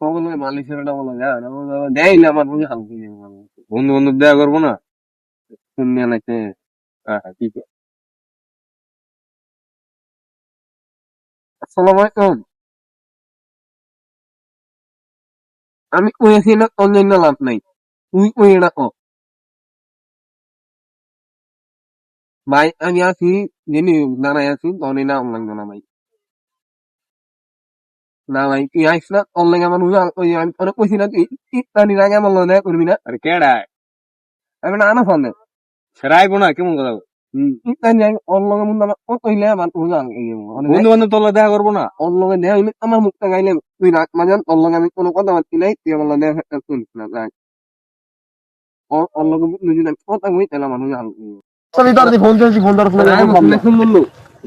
সকলে মালিশের এটা বলা যায় না, দেয় না আমার বুঝে হালকা বন্ধু বন্ধু দেয়া করবো না শুনে নাইতে। হ্যাঁ হ্যাঁ ঠিক আছে। আসসালামু আলাইকুম। আমি কইছি না অন্যান্য লাভ নাই, তুই কই এটা ক। ভাই আমি আছি জেনে দাঁড়াই আছি তখনই না অনলাইন না ভাই। না ভাই তুই আইস না অনলাইন আমার বুঝে ওই আমি অনেক কইছি না তুই ইত্যাদি আগে আমার লয় করবি না। আরে কেডা আমি না আনা ফোন সেরাইবো না কেমন কথা ইত্যাদি অনলাইন মধ্যে আমার কইলে আমার বুঝে বন্ধু বান্ধব তোলা দেখা করবো না। অনলাইন দেয়া হইলে আমার মুখটা গাইলে তুই রাখ মানে অনলাইন আমি কোনো কথা বলছি নাই, তুই আমার লয় শুনিস না যাই অনলাইন যদি আমি কথা কই তাহলে আমার বুঝে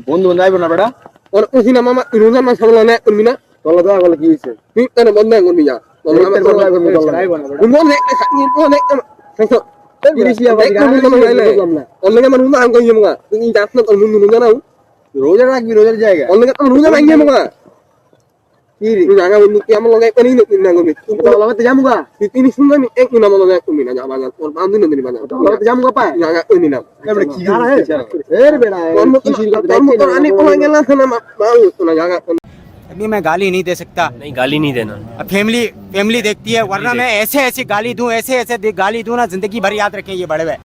বন্ধু বান্ধব আইবো না বেটা। ওর কইছি না মামা রোজার মাস হলো না করবি না, তোলা দেখা করলে কি হয়েছে? তুই কেন বন্ধ করবি না রোজা রাখবি রোজার জায়গা জামুগা জামুগা পায় अभी मैं गाली नहीं दे सकता। नहीं गाली नहीं देना। अब फैमिली फैमिली देखती है, वरना मैं ऐसे ऐसे गाली दूं, ऐसे ऐसे गाली दूं ना, जिंदगी भर याद रखें ये बड़े हुए।